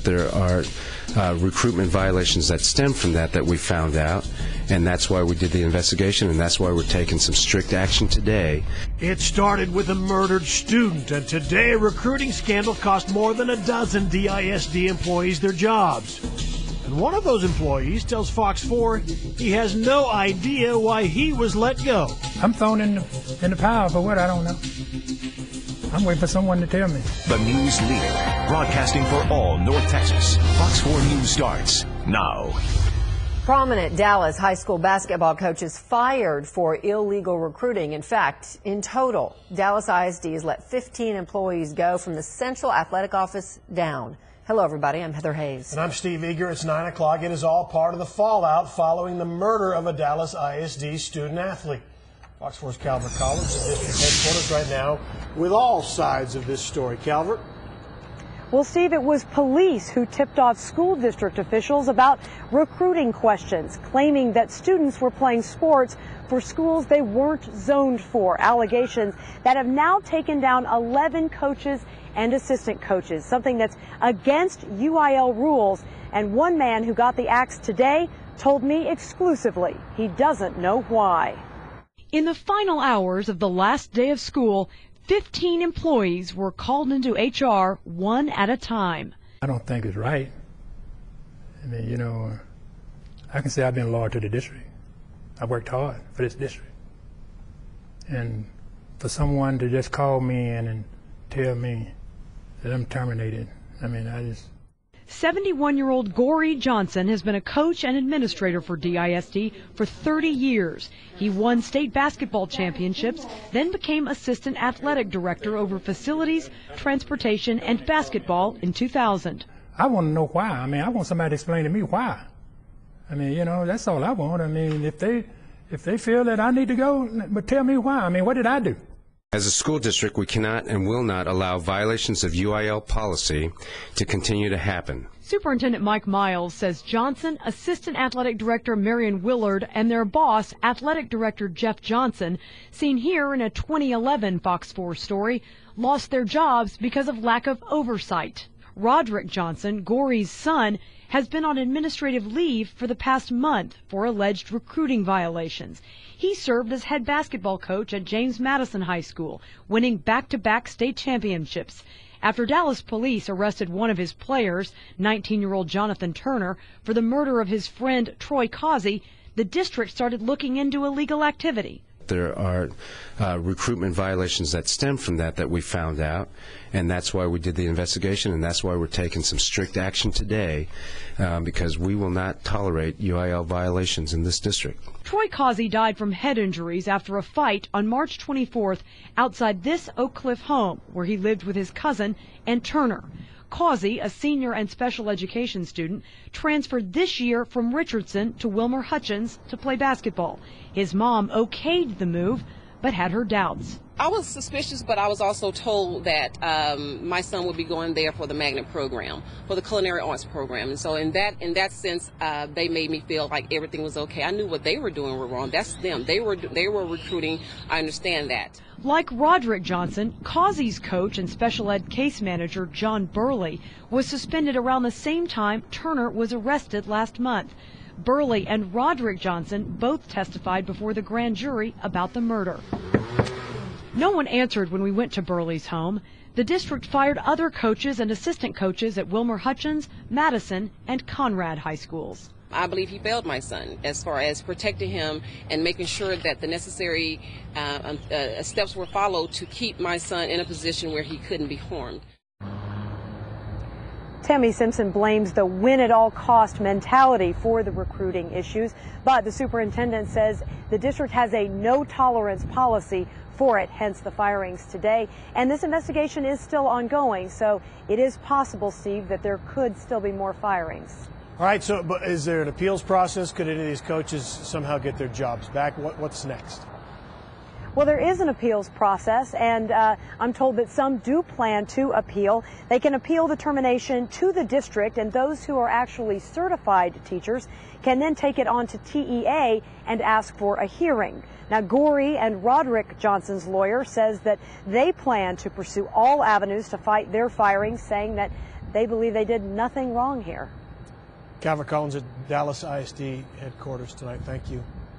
There are recruitment violations that stem from that we found out, and that's why we did the investigation, and that's why we're taking some strict action today. It started with a murdered student, and today a recruiting scandal cost more than a dozen DISD employees their jobs. And one of those employees tells Fox 4 he has no idea why he was let go. I'm thrown in the pile for what? I don't know. I'm waiting for someone to tell me. The news leader, broadcasting for all North Texas. Fox 4 News starts now. Prominent Dallas high school basketball coach is fired for illegal recruiting. In fact, in total, Dallas ISD has let 15 employees go from the Central Athletic Office down. Hello, everybody. I'm Heather Hayes. And I'm Steve Eager. It's 9 o'clock. It is all part of the fallout following the murder of a Dallas ISD student athlete. Fox 4's Calvert Collins at district headquarters right now with all sides of this story. Calvert? Well, Steve, it was police who tipped off school district officials about recruiting questions, claiming that students were playing sports for schools they weren't zoned for. Allegations that have now taken down 11 coaches and assistant coaches, something that's against UIL rules. And one man who got the axe today told me exclusively he doesn't know why. In the final hours of the last day of school, 15 employees were called into HR one at a time. I don't think it's right. I mean, you know, I can say I've been loyal to the district. I worked hard for this district. And for someone to just call me in and tell me that I'm terminated, I mean, I just... 71-year-old Gory Johnson has been a coach and administrator for DISD for 30 years. He won state basketball championships, then became assistant athletic director over facilities, transportation, and basketball in 2000. I want to know why. I mean, I want somebody to explain to me why. I mean, you know, that's all I want. I mean, if they feel that I need to go, but tell me why. I mean, what did I do? As a school district, we cannot and will not allow violations of UIL policy to continue to happen. Superintendent Mike Miles says Johnson, Assistant Athletic Director Marion Willard, and their boss, Athletic Director Jeff Johnson, seen here in a 2011 Fox 4 story, lost their jobs because of lack of oversight. Roderick Johnson, Gory's son, has been on administrative leave for the past month for alleged recruiting violations. He served as head basketball coach at James Madison High School, winning back-to-back state championships. After Dallas police arrested one of his players, 19-year-old Jonathan Turner, for the murder of his friend Troy Causey, the district started looking into illegal activity. There are recruitment violations that stem from that we found out, and that's why we did the investigation, and that's why we're taking some strict action today, because we will not tolerate UIL violations in this district. Troy Causey died from head injuries after a fight on March 24th outside this Oak Cliff home, where he lived with his cousin and Turner. Causey, a senior and special education student, transferred this year from Richardson to Wilmer Hutchins to play basketball. His mom okayed the move, but had her doubts. I was suspicious, but I was also told that my son would be going there for the magnet program, for the culinary arts program. And so in that sense, they made me feel like everything was okay. I knew what they were doing were wrong. That's them. They were recruiting. I understand that. Like Roderick Johnson, Causey's coach and special ed case manager John Burley was suspended around the same time Turner was arrested last month. Burley and Roderick Johnson both testified before the grand jury about the murder. No one answered when we went to Burley's home. The district fired other coaches and assistant coaches at Wilmer Hutchins, Madison, and Conrad high schools. I believe he failed my son as far as protecting him and making sure that the necessary steps were followed to keep my son in a position where he couldn't be harmed. Tammy Simpson blames the win-at-all-cost mentality for the recruiting issues, but the superintendent says the district has a no-tolerance policy for it, hence the firings today. And this investigation is still ongoing, so it is possible, Steve, that there could still be more firings. All right, so but is there an appeals process? Could any of these coaches somehow get their jobs back? What's next? Well, there is an appeals process, and I'm told that some do plan to appeal. They can appeal the termination to the district, and those who are actually certified teachers can then take it on to TEA and ask for a hearing. Now, Gory and Roderick Johnson's lawyer says that they plan to pursue all avenues to fight their firing, saying that they believe they did nothing wrong here. Calvin Collins at Dallas ISD headquarters tonight. Thank you.